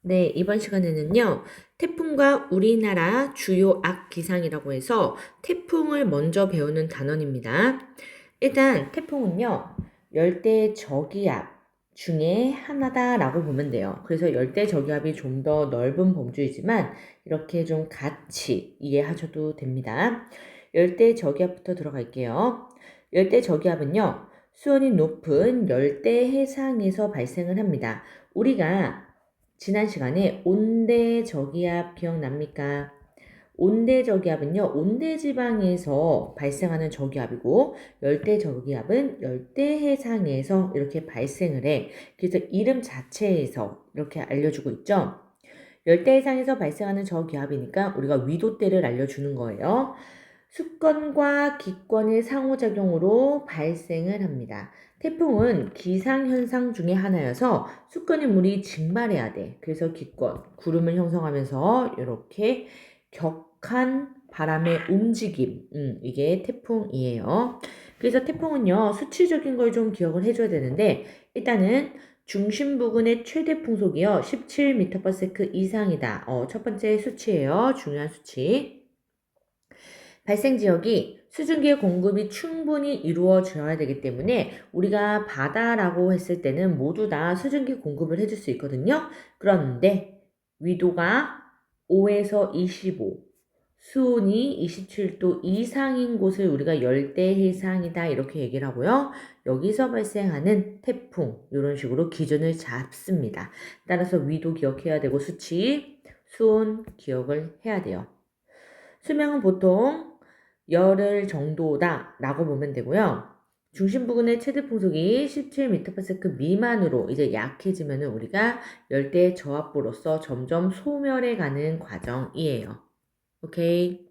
네, 이번 시간에는요, 태풍과 우리나라 주요 악기상이라고 해서 태풍을 먼저 배우는 단원입니다. 일단 태풍은요, 열대 저기압 중에 하나다라고 보면 돼요. 그래서 열대 저기압이 좀 더 넓은 범주이지만 이렇게 좀 같이 이해하셔도 됩니다. 열대 저기압부터 들어갈게요. 열대 저기압은요, 수온이 높은 열대 해상에서 발생을 합니다. 우리가 지난 시간에 온대저기압 기억납니까? 온대저기압은요, 온대지방에서 발생하는 저기압이고, 열대저기압은 열대해상에서 이렇게 발생을 해. 그래서 이름 자체에서 이렇게 알려주고 있죠. 열대해상에서 발생하는 저기압이니까 우리가 위도대를 알려주는 거예요. 수권과 기권의 상호작용으로 발생을 합니다. 태풍은 기상현상 중에 하나여서 수권의 물이 증발해야 돼. 그래서 기권, 구름을 형성하면서 이렇게 격한 바람의 움직임, 이게 태풍이에요. 그래서 태풍은요, 수치적인 걸 좀 기억을 해줘야 되는데, 일단은 중심 부근의 최대 풍속이요, 17m/s 이상이다. 첫 번째 수치예요. 중요한 수치. 발생 지역이 수증기의 공급이 충분히 이루어져야 되기 때문에 우리가 바다라고 했을 때는 모두 다 수증기 공급을 해줄 수 있거든요. 그런데 위도가 5에서 25, 수온이 27도 이상인 곳을 우리가 열대해상이다 이렇게 얘기를 하고요. 여기서 발생하는 태풍 이런 식으로 기준을 잡습니다. 따라서 위도 기억해야 되고 수치, 수온 기억을 해야 돼요. 수명은 보통 열흘 정도다 라고 보면 되고요. 중심 부근의 최대 풍속이 17m/s 미만으로 이제 약해지면 우리가 열대 저압부로서 점점 소멸해 가는 과정이에요. 오케이.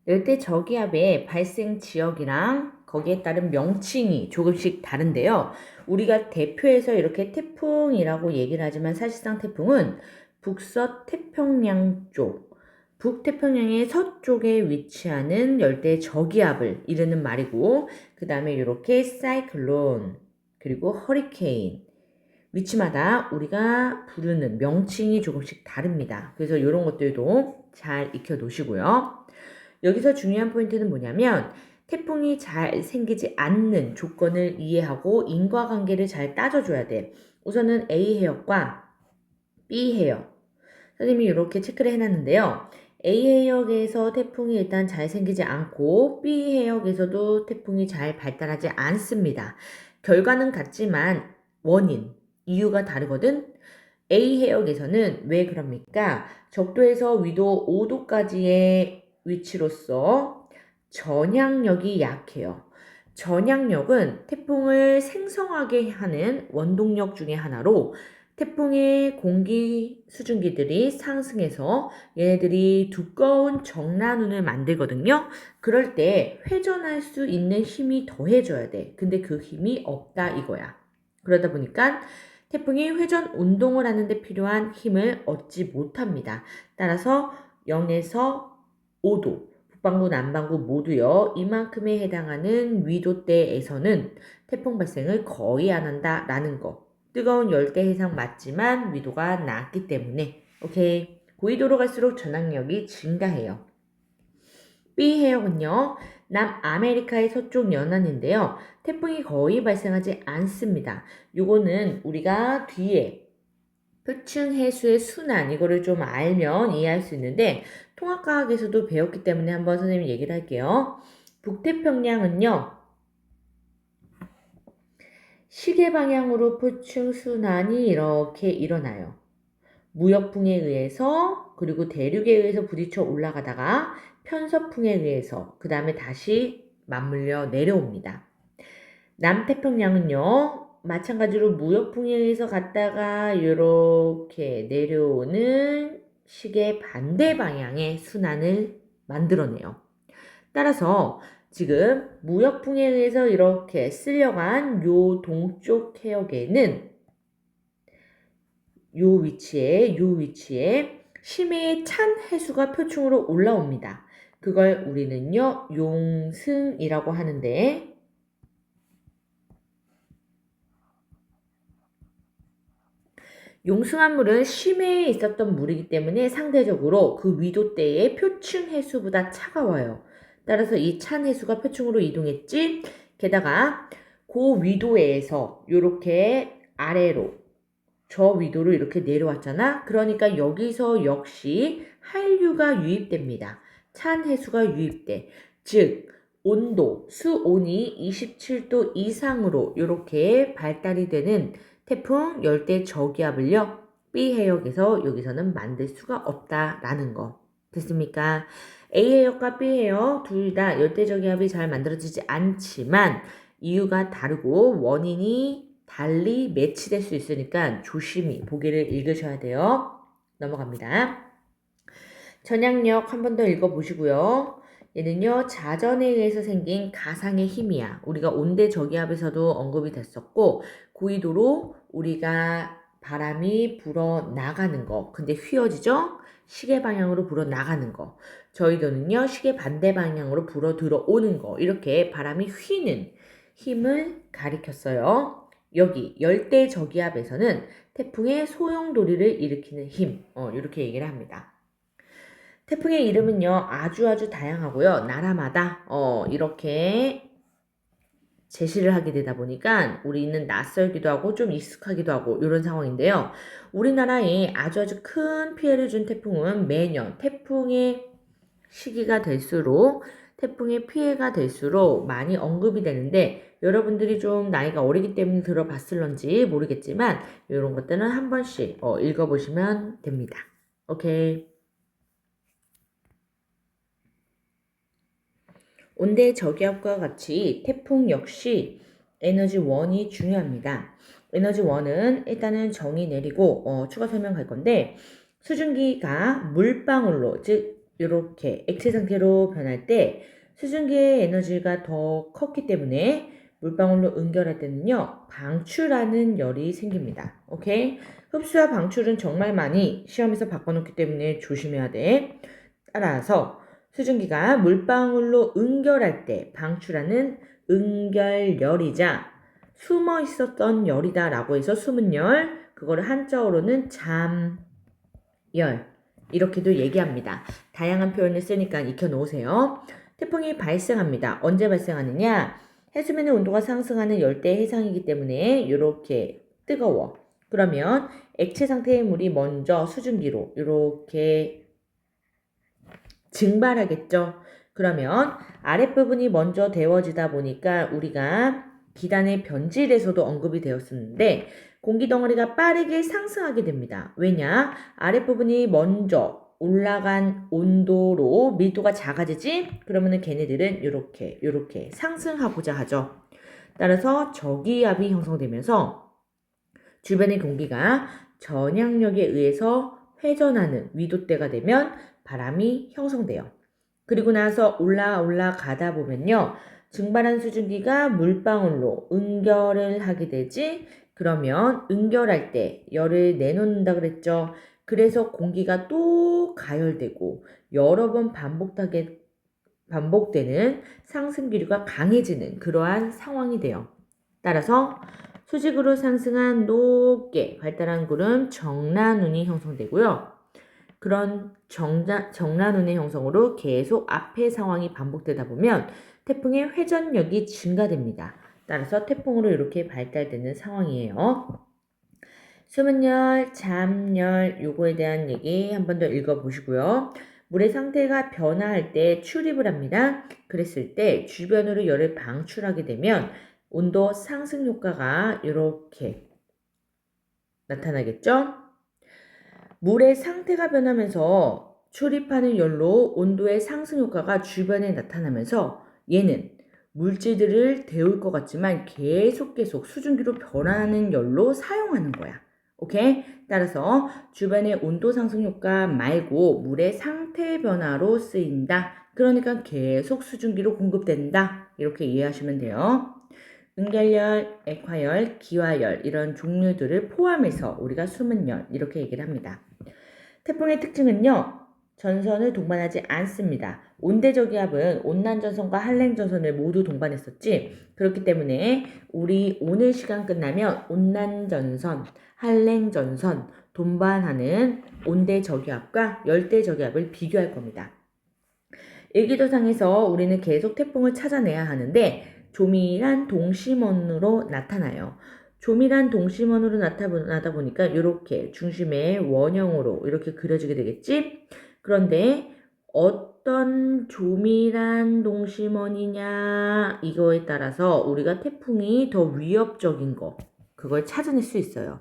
열대 저기압의 발생 지역이랑 거기에 따른 명칭이 조금씩 다른데요. 우리가 대표해서 이렇게 태풍이라고 얘기를 하지만 사실상 태풍은 북서태평양 쪽, 북태평양의 서쪽에 위치하는 열대 저기압을 이르는 말이고, 그 다음에 이렇게 사이클론, 그리고 허리케인, 위치마다 우리가 부르는 명칭이 조금씩 다릅니다. 그래서 이런 것들도 잘 익혀 놓으시고요. 여기서 중요한 포인트는 뭐냐면 태풍이 잘 생기지 않는 조건을 이해하고 인과관계를 잘 따져줘야 돼. 우선은 A 해역과 B 해역. 선생님이 이렇게 체크를 해놨는데요. A 해역에서 태풍이 일단 잘 생기지 않고 B 해역에서도 태풍이 잘 발달하지 않습니다. 결과는 같지만 원인, 이유가 다르거든. A 해역에서는 왜 그럽니까? 적도에서 위도 5도까지의 위치로서 전향력이 약해요. 전향력은 태풍을 생성하게 하는 원동력 중에 하나로 태풍의 공기 수증기들이 상승해서 얘네들이 두꺼운 정란운을 만들거든요. 그럴 때 회전할 수 있는 힘이 더해져야 돼. 근데 그 힘이 없다 이거야. 그러다 보니까 태풍이 회전 운동을 하는데 필요한 힘을 얻지 못합니다. 따라서 0에서 5도, 북반구, 남반구 모두요. 이만큼에 해당하는 위도대에서는 태풍 발생을 거의 안 한다라는 거. 뜨거운 열대 해상 맞지만 위도가 낮기 때문에 오케이. 고위도로 갈수록 전항력이 증가해요. B 해역은요. 남아메리카의 서쪽 연안인데요. 태풍이 거의 발생하지 않습니다. 요거는 우리가 뒤에 표층 해수의 순환 이거를 좀 알면 이해할 수 있는데 통합과학에서도 배웠기 때문에 한번 선생님이 얘기를 할게요. 북태평양은요. 시계 방향으로 표층 순환이 이렇게 일어나요. 무역풍에 의해서 그리고 대륙에 의해서 부딪혀 올라가다가 편서풍에 의해서 그 다음에 다시 맞물려 내려옵니다. 남태평양은요. 마찬가지로 무역풍에 의해서 갔다가 이렇게 내려오는 식의 반대 방향의 순환을 만들어내요. 따라서 지금 무역풍에 의해서 이렇게 쓸려간 요 동쪽 해역에는 요 위치에 심해의 찬 해수가 표층으로 올라옵니다. 그걸 우리는요, 용승이라고 하는데, 용승한 물은 심해에 있었던 물이기 때문에 상대적으로 그 위도대의 표층 해수보다 차가워요. 따라서 이 찬 해수가 표층으로 이동했지. 게다가 그 위도에서 이렇게 아래로 저 위도로 이렇게 내려왔잖아. 그러니까 여기서 역시 한류가 유입됩니다. 찬 해수가 유입돼. 즉 온도, 수온이 27도 이상으로 이렇게 발달이 되는 태풍 열대 저기압을요. B 해역에서 여기서는 만들 수가 없다라는 거. 됐습니까? A 해역과 B 해역 둘 다 열대 저기압이 잘 만들어지지 않지만 이유가 다르고 원인이 달리 매치될 수 있으니까 조심히 보기를 읽으셔야 돼요. 넘어갑니다. 전향력 한 번 더 읽어보시고요. 얘는요, 자전에 의해서 생긴 가상의 힘이야. 우리가 온대 저기압에서도 언급이 됐었고, 고위도로 우리가 바람이 불어 나가는 거. 근데 휘어지죠? 시계 방향으로 불어 나가는 거. 저희도는요, 시계 반대 방향으로 불어 들어오는 거. 이렇게 바람이 휘는 힘을 가리켰어요. 여기 열대 저기압에서는 태풍의 소용돌이를 일으키는 힘. 이렇게 얘기를 합니다. 태풍의 이름은요, 아주 다양하고요. 나라마다 이렇게 제시를 하게 되다 보니까 우리는 낯설기도 하고 좀 익숙하기도 하고 이런 상황인데요. 우리나라에 아주 큰 피해를 준 태풍은 매년 태풍의 시기가 될수록 태풍의 피해가 될수록 많이 언급이 되는데 여러분들이 좀 나이가 어리기 때문에 들어봤을런지 모르겠지만 이런 것들은 한 번씩 읽어보시면 됩니다. 오케이. 온대 저기압과 같이 태풍 역시 에너지1이 중요합니다. 에너지1은 일단은 정의 내리고 추가 설명할 건데 수증기가 물방울로 즉 이렇게 액체 상태로 변할 때 수증기의 에너지가 더 컸기 때문에 물방울로 응결할 때는요 방출하는 열이 생깁니다. 오케이? 흡수와 방출은 정말 많이 시험에서 바꿔놓기 때문에 조심해야 돼. 따라서 수증기가 물방울로 응결할 때 방출하는 응결열이자 숨어 있었던 열이다 라고 해서 숨은 열, 그거를 한자어로는 잠열 이렇게도 얘기합니다. 다양한 표현을 쓰니까 익혀 놓으세요. 태풍이 발생합니다. 언제 발생하느냐? 해수면의 온도가 상승하는 열대 해상이기 때문에 이렇게 뜨거워. 그러면 액체 상태의 물이 먼저 수증기로 이렇게 증발하겠죠. 그러면 아랫부분이 먼저 데워지다 보니까 우리가 기단의 변질에서도 언급이 되었었는데 공기덩어리가 빠르게 상승하게 됩니다. 왜냐? 아랫부분이 먼저 올라간 온도로 밀도가 작아지지? 그러면은 걔네들은 이렇게 상승하고자 하죠. 따라서 저기압이 형성되면서 주변의 공기가 전향력에 의해서 회전하는 위도대가 되면 바람이 형성돼요. 그리고 나서 올라가다 보면요. 증발한 수증기가 물방울로 응결을 하게 되지. 그러면 응결할 때 열을 내놓는다 그랬죠. 그래서 공기가 또 가열되고 여러 번 반복되는 상승 기류가 강해지는 그러한 상황이 돼요. 따라서 수직으로 상승한 높게 발달한 구름 정란운이 형성되고요. 그런 정란운의 형성으로 계속 앞의 상황이 반복되다 보면 태풍의 회전력이 증가됩니다. 따라서 태풍으로 이렇게 발달되는 상황이에요. 수문열, 잠열 요거에 대한 얘기 한 번 더 읽어보시고요. 물의 상태가 변화할 때 출입을 합니다. 그랬을 때 주변으로 열을 방출하게 되면 온도 상승 효과가 이렇게 나타나겠죠? 물의 상태가 변하면서 출입하는 열로 온도의 상승 효과가 주변에 나타나면서 얘는 물질들을 데울 것 같지만 계속 수증기로 변하는 열로 사용하는 거야. 오케이? 따라서 주변의 온도 상승 효과 말고 물의 상태 변화로 쓰인다. 그러니까 계속 수증기로 공급된다. 이렇게 이해하시면 돼요. 응결열, 액화열, 기화열 이런 종류들을 포함해서 우리가 수문열 이렇게 얘기를 합니다. 태풍의 특징은요. 전선을 동반하지 않습니다. 온대저기압은 온난전선과 한랭전선을 모두 동반했었지. 그렇기 때문에 우리 오늘 시간 끝나면 온난전선, 한랭전선 동반하는 온대저기압과 열대저기압을 비교할 겁니다. 일기도상에서 우리는 계속 태풍을 찾아내야 하는데 조밀한 동심원으로 나타나요. 조밀한 동심원으로 나타나다 보니까 이렇게 중심의 원형으로 이렇게 그려지게 되겠지? 그런데 어떤 조밀한 동심원이냐 이거에 따라서 우리가 태풍이 더 위협적인 거 그걸 찾아낼 수 있어요.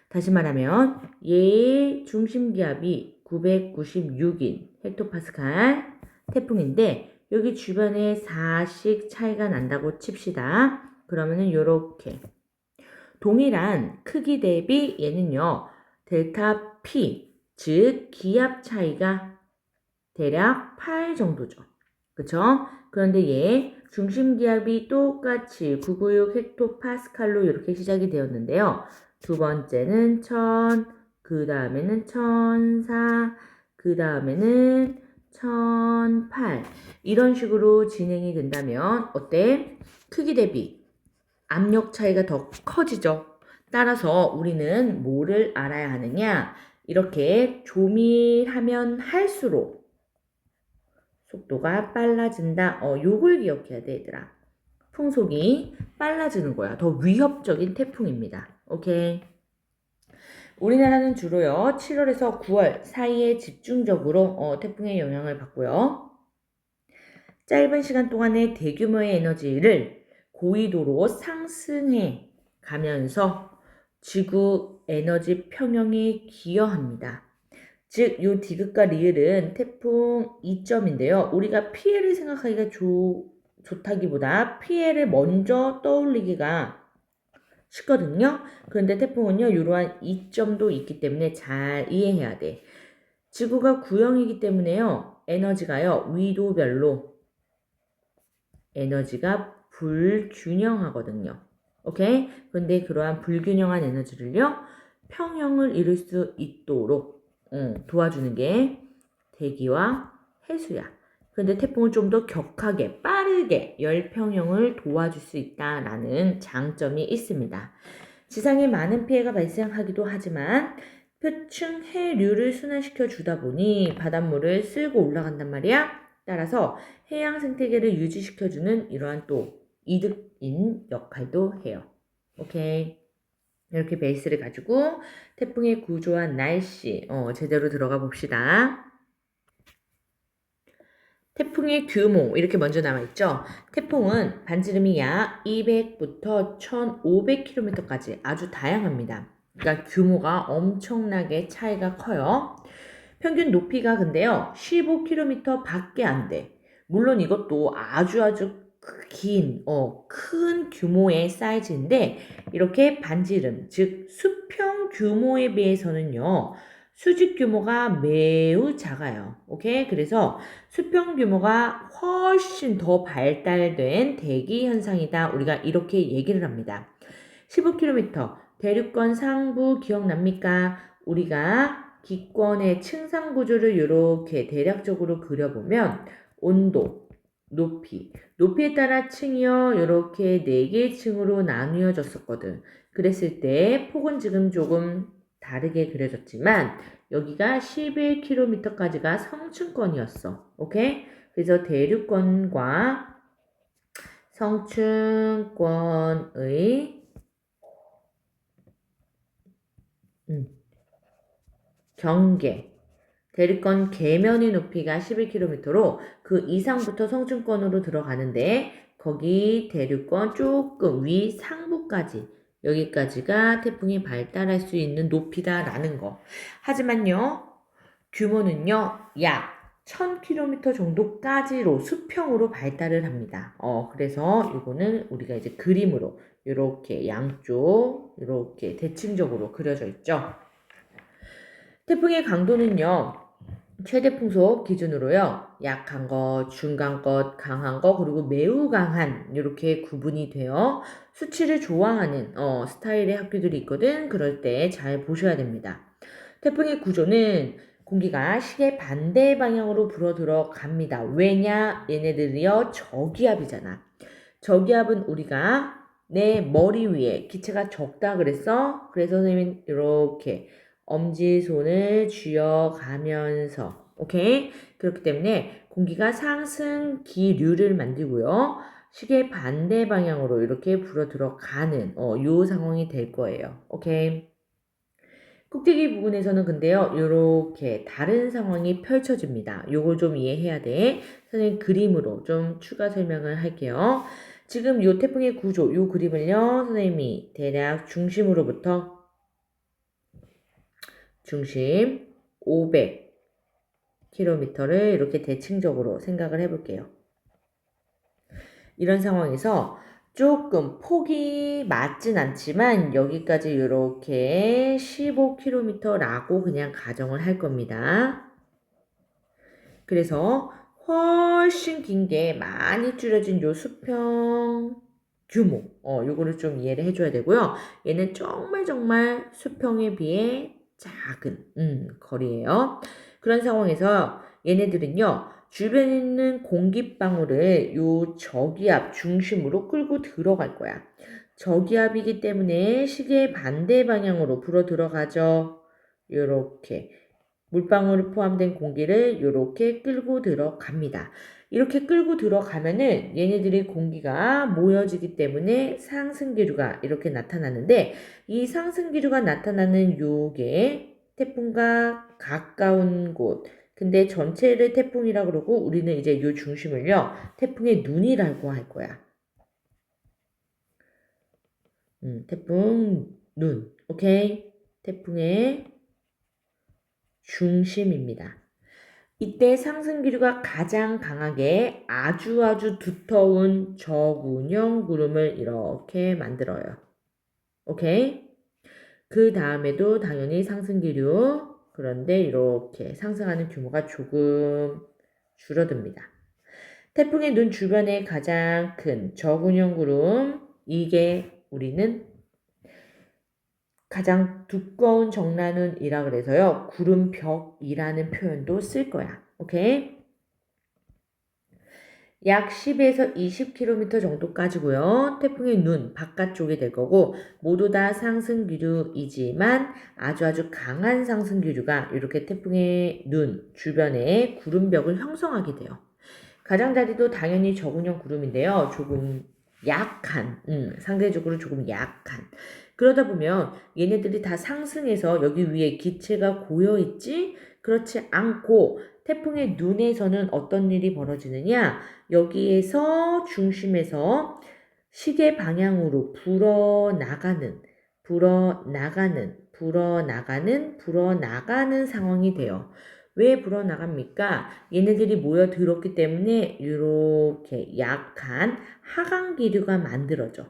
다시 말하면 얘의 중심기압이 996인 헥토파스칼 태풍인데 여기 주변에 4씩 차이가 난다고 칩시다. 그러면은 요렇게 동일한 크기 대비 얘는요. 델타 P 즉 기압 차이가 대략 8 정도죠. 그쵸? 그런데 얘 중심기압이 똑같이 996 헥토파스칼로 이렇게 시작이 되었는데요. 두 번째는 1000, 그 다음에는 1004, 그 다음에는 1008 이런 식으로 진행이 된다면 어때? 크기 대비 압력 차이가 더 커지죠. 따라서 우리는 뭐를 알아야 하느냐? 이렇게 조밀하면 할수록 속도가 빨라진다. 요걸 기억해야 돼, 얘들아. 풍속이 빨라지는 거야. 더 위협적인 태풍입니다. 오케이. 우리나라는 주로요, 7월에서 9월 사이에 집중적으로 태풍의 영향을 받고요. 짧은 시간 동안에 대규모의 에너지를 고위도로 상승해 가면서 지구 에너지 평형에 기여합니다. 즉, 요 디귿과 리을은 태풍 2점인데요. 우리가 피해를 생각하기가 좋다기보다 피해를 먼저 떠올리기가 쉽거든요. 그런데 태풍은요, 이러한 이점도 있기 때문에 잘 이해해야 돼. 지구가 구형이기 때문에요, 에너지가요, 위도별로 에너지가 불균형하거든요. 오케이? 그런데 그러한 불균형한 에너지를요, 평형을 이룰 수 있도록 도와주는 게 대기와 해수야. 그런데 태풍은 좀 더 격하게 빠르게 열평형을 도와줄 수 있다라는 장점이 있습니다. 지상에 많은 피해가 발생하기도 하지만 표층 해류를 순환시켜 주다 보니 바닷물을 쓸고 올라간단 말이야. 따라서 해양 생태계를 유지시켜주는 이러한 또 이득인 역할도 해요. 오케이. 이렇게 베이스를 가지고 태풍의 구조와 날씨 제대로 들어가 봅시다. 태풍의 규모 이렇게 먼저 나와있죠. 태풍은 반지름이 약 200부터 1500km까지 아주 다양합니다. 그러니까 규모가 엄청나게 차이가 커요. 평균 높이가 근데요 15km 밖에 안 돼. 물론 이것도 아주 큰 규모의 사이즈인데 이렇게 반지름 즉 수평 규모에 비해서는요 수직 규모가 매우 작아요. 오케이? 그래서 수평 규모가 훨씬 더 발달된 대기 현상이다. 우리가 이렇게 얘기를 합니다. 15km 대륙권 상부 기억납니까? 우리가 기권의 층상 구조를 이렇게 대략적으로 그려보면 온도, 높이에 따라 층이요 이렇게 4개의 층으로 나뉘어졌었거든. 그랬을 때 폭은 지금 조금 다르게 그려졌지만 여기가 11km까지가 성층권이었어. 오케이? 그래서 대륙권과 성층권의 경계 대륙권 계면의 높이가 11km로 그 이상부터 성층권으로 들어가는데 거기 대륙권 조금 위 상부까지 여기까지가 태풍이 발달할 수 있는 높이다라는 거. 하지만요. 규모는요. 약 1000km 정도까지로 수평으로 발달을 합니다. 그래서 이거는 우리가 이제 그림으로 이렇게 양쪽 이렇게 대칭적으로 그려져 있죠. 태풍의 강도는요. 최대 풍속 기준으로요. 약한 것, 중간 것, 강한 것, 그리고 매우 강한 이렇게 구분이 돼요. 수치를 조항하는 스타일의 학교들이 있거든. 그럴 때 잘 보셔야 됩니다. 태풍의 구조는 공기가 시계 반대 방향으로 불어 들어갑니다. 왜냐? 얘네들이요 저기압이잖아. 저기압은 우리가 내 머리 위에 기체가 적다 그랬어. 그래서 선생님은 이렇게 엄지손을 쥐어가면서 오케이? 그렇기 때문에 공기가 상승 기류를 만들고요. 시계 반대 방향으로 이렇게 불어 들어가는 요 상황이 될 거예요. 오케이? 꼭대기 부분에서는 근데요, 요렇게 다른 상황이 펼쳐집니다. 요걸 좀 이해해야 돼. 선생님 그림으로 좀 추가 설명을 할게요. 지금 요 태풍의 구조, 요 그림을요, 선생님이 대략 중심으로부터 중심 500km를 이렇게 대칭적으로 생각을 해볼게요. 이런 상황에서 조금 폭이 맞진 않지만 여기까지 이렇게 15km라고 그냥 가정을 할 겁니다. 그래서 훨씬 긴 게 많이 줄여진 요 수평 규모 요거를 좀 이해를 해줘야 되고요. 얘는 정말 수평에 비해 작은 거리예요. 그런 상황에서 얘네들은요. 주변에 있는 공기방울을 요 저기압 중심으로 끌고 들어갈 거야. 저기압이기 때문에 시계의 반대 방향으로 불어 들어가죠. 요렇게 물방울이 포함된 공기를 이렇게 끌고 들어갑니다. 이렇게 끌고 들어가면은 얘네들이 공기가 모여지기 때문에 상승기류가 이렇게 나타나는데 이 상승기류가 나타나는 요게 태풍과 가까운 곳 근데 전체를 태풍이라 그러고 우리는 이제 요 중심을요 태풍의 눈이라고 할 거야. 태풍 눈 오케이 태풍의 중심입니다. 이때 상승기류가 가장 강하게 아주 두터운 저군형 구름을 이렇게 만들어요. 오케이? 그 다음에도 당연히 상승기류 그런데 이렇게 상승하는 규모가 조금 줄어듭니다. 태풍의 눈 주변에 가장 큰 저군형 구름 이게 우리는 가장 두꺼운 정란운이라 그래서요. 구름벽이라는 표현도 쓸 거야. 오케이? 약 10에서 20km 정도까지고요. 태풍의 눈 바깥쪽이 될 거고 모두 다 상승기류이지만 아주 강한 상승기류가 이렇게 태풍의 눈 주변에 구름벽을 형성하게 돼요. 가장자리도 당연히 저군형 구름인데요. 조금 약한, 상대적으로 조금 약한. 그러다 보면 얘네들이 다 상승해서 여기 위에 기체가 고여있지? 그렇지 않고 태풍의 눈에서는 어떤 일이 벌어지느냐? 여기에서 중심에서 시계 방향으로 불어나가는 상황이 돼요. 왜 불어나갑니까? 얘네들이 모여들었기 때문에 이렇게 약한 하강기류가 만들어져.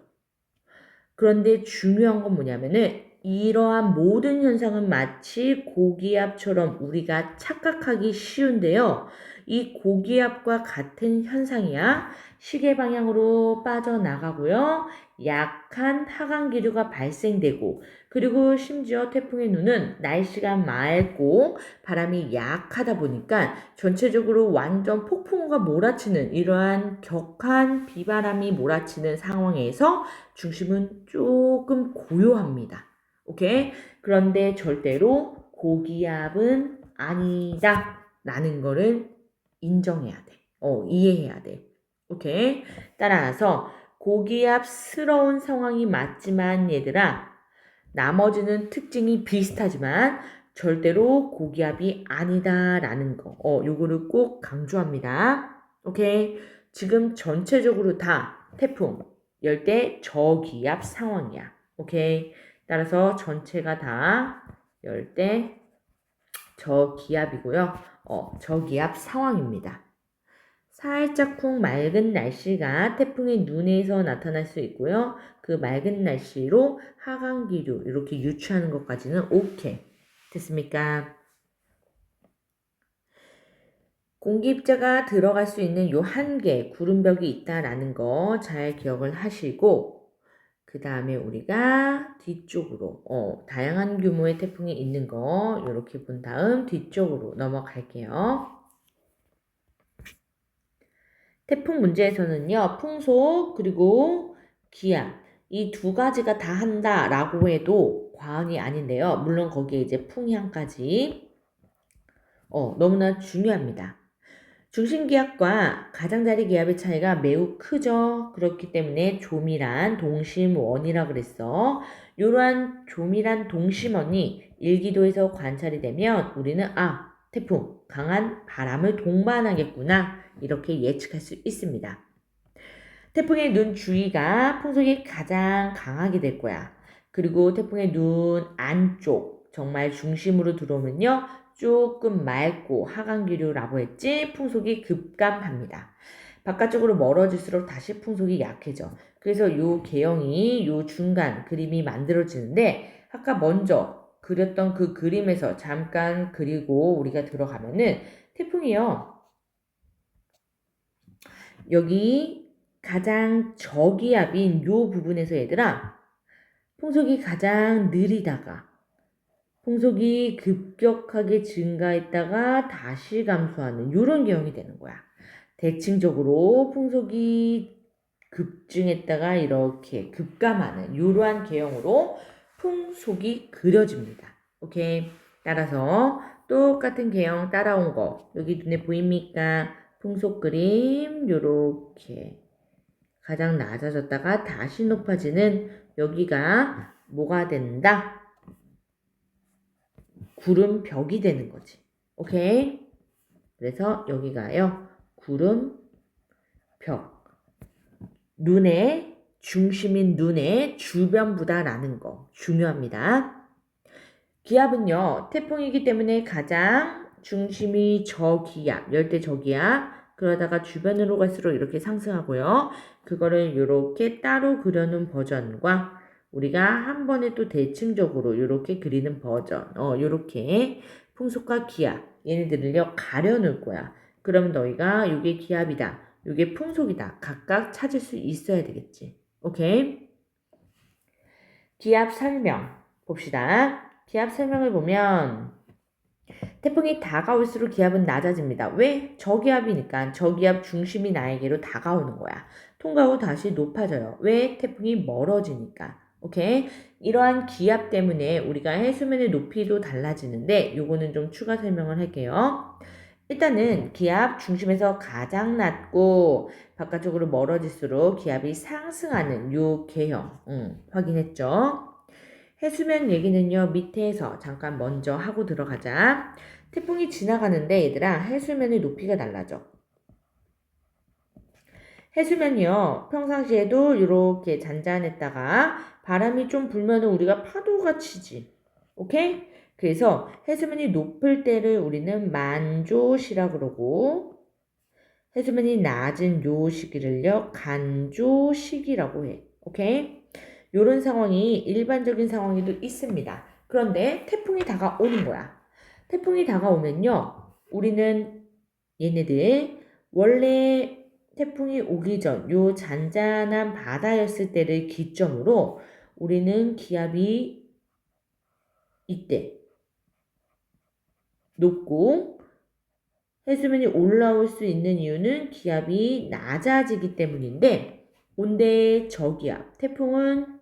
그런데 중요한 건 뭐냐면은 이러한 모든 현상은 마치 고기압처럼 우리가 착각하기 쉬운데요. 이 고기압과 같은 현상이야. 시계 방향으로 빠져나가고요. 약한 하강기류가 발생되고 그리고 심지어 태풍의 눈은 날씨가 맑고 바람이 약하다 보니까 전체적으로 완전 폭풍우가 몰아치는 이러한 격한 비바람이 몰아치는 상황에서 중심은 조금 고요합니다. 오케이? 그런데 절대로 고기압은 아니다. 라는 거를 인정해야 돼. 이해해야 돼. 오케이? 따라서 고기압스러운 상황이 맞지만 얘들아, 나머지는 특징이 비슷하지만 절대로 고기압이 아니다라는 거. 요거를 꼭 강조합니다. 오케이? 지금 전체적으로 다 태풍, 열대 저기압 상황이야. 오케이? 따라서 전체가 다 열대 저기압이고요. 저기압 상황입니다. 살짝쿵 맑은 날씨가 태풍의 눈에서 나타날 수 있고요. 그 맑은 날씨로 하강기류 이렇게 유추하는 것까지는 오케이. 됐습니까? 공기입자가 들어갈 수 있는 요 한계 구름벽이 있다라는 거 잘 기억을 하시고 그 다음에 우리가 뒤쪽으로 다양한 규모의 태풍이 있는 거 이렇게 본 다음 뒤쪽으로 넘어갈게요. 태풍 문제에서는요, 풍속 그리고 기압 이 두 가지가 다 한다라고 해도 과언이 아닌데요. 물론 거기에 이제 풍향까지 너무나 중요합니다. 중심 기압과 가장자리 기압의 차이가 매우 크죠. 그렇기 때문에 조밀한 동심원이라 그랬어. 이러한 조밀한 동심원이 일기도에서 관찰이 되면 우리는 태풍, 강한 바람을 동반하겠구나 이렇게 예측할 수 있습니다. 태풍의 눈 주위가 풍속이 가장 강하게 될 거야. 그리고 태풍의 눈 안쪽 정말 중심으로 들어오면요. 조금 맑고 하강기류라고 했지 풍속이 급감합니다. 바깥쪽으로 멀어질수록 다시 풍속이 약해져. 그래서 요 개형이 요 중간 그림이 만들어지는데 아까 먼저 그렸던 그 그림에서 잠깐 그리고 우리가 들어가면은 태풍이요. 여기 가장 저기압인 요 부분에서 얘들아 풍속이 가장 느리다가 풍속이 급격하게 증가했다가 다시 감소하는 이런 경향이 되는 거야. 대칭적으로 풍속이 급증했다가 이렇게 급감하는 이러한 개형으로 풍속이 그려집니다. 오케이. 따라서 똑같은 개형 따라온 거 여기 눈에 보입니까? 풍속 그림 요렇게 가장 낮아졌다가 다시 높아지는 여기가 뭐가 된다? 구름벽이 되는 거지. 오케이? 그래서 여기가요. 구름벽. 눈의 중심인 눈의 주변부다라는 거 중요합니다. 기압은요. 태풍이기 때문에 가장 중심이 저기압, 열대 저기압 그러다가 주변으로 갈수록 이렇게 상승하고요. 그거를 이렇게 따로 그려놓은 버전과 우리가 한 번에 또 대칭적으로 이렇게 그리는 버전 이렇게 풍속과 기압 얘네들을요 가려놓을 거야. 그럼 너희가 이게 기압이다. 이게 풍속이다. 각각 찾을 수 있어야 되겠지. 오케이? 기압 설명 봅시다. 기압 설명을 보면 태풍이 다가올수록 기압은 낮아집니다. 왜? 저기압이니까 저기압 중심이 나에게로 다가오는 거야. 통과하고 다시 높아져요. 왜? 태풍이 멀어지니까. 오케이? 이러한 기압 때문에 우리가 해수면의 높이도 달라지는데 요거는 좀 추가 설명을 할게요. 일단은 기압 중심에서 가장 낮고 바깥쪽으로 멀어질수록 기압이 상승하는 요 개형 확인했죠? 해수면 얘기는요 밑에서 잠깐 먼저 하고 들어가자. 태풍이 지나가는데 얘들아 해수면의 높이가 달라져. 해수면이요 평상시에도 이렇게 잔잔했다가 바람이 좀 불면은 우리가 파도가 치지. 오케이? 그래서 해수면이 높을 때를 우리는 만조시라 그러고 해수면이 낮은 요 시기를요 간조시기라고 해. 오케이? 요런 상황이 일반적인 상황에도 있습니다. 그런데 태풍이 다가오는 거야. 태풍이 다가오면요 우리는 얘네들 원래 태풍이 오기 전 요 잔잔한 바다였을 때를 기점으로 우리는 기압이 이때 높고 해수면이 올라올 수 있는 이유는 기압이 낮아지기 때문인데 온대 저기압 태풍은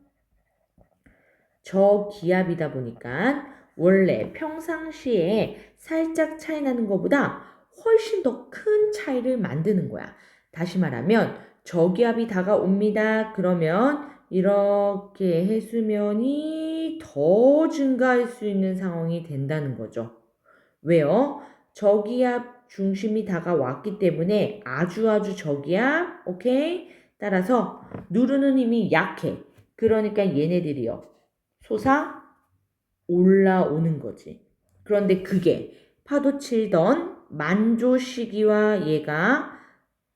저기압이다 보니까 원래 평상시에 살짝 차이 나는 것보다 훨씬 더 큰 차이를 만드는 거야. 다시 말하면 저기압이 다가옵니다. 그러면 이렇게 해수면이 더 증가할 수 있는 상황이 된다는 거죠. 왜요? 저기압 중심이 다가왔기 때문에 아주 저기압, 오케이? 따라서 누르는 힘이 약해. 그러니까 얘네들이요. 솟아 올라오는 거지. 그런데 그게 파도 치던 만조 시기와 얘가